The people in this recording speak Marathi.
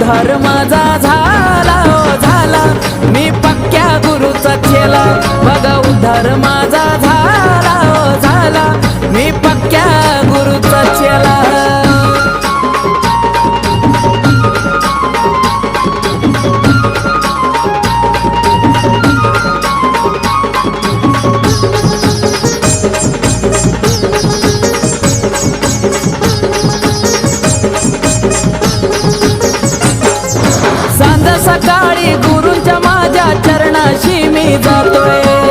उद्धार माझा झाला हो झाला, मी पक्क्या गुरुचा चेला. बघा उद्धार माझा झाला हो झाला, मी पक्क्या गुरुचा चेला. सांज सकाळी गुरूंच्या माझ्या चरणाशी मी जातोय.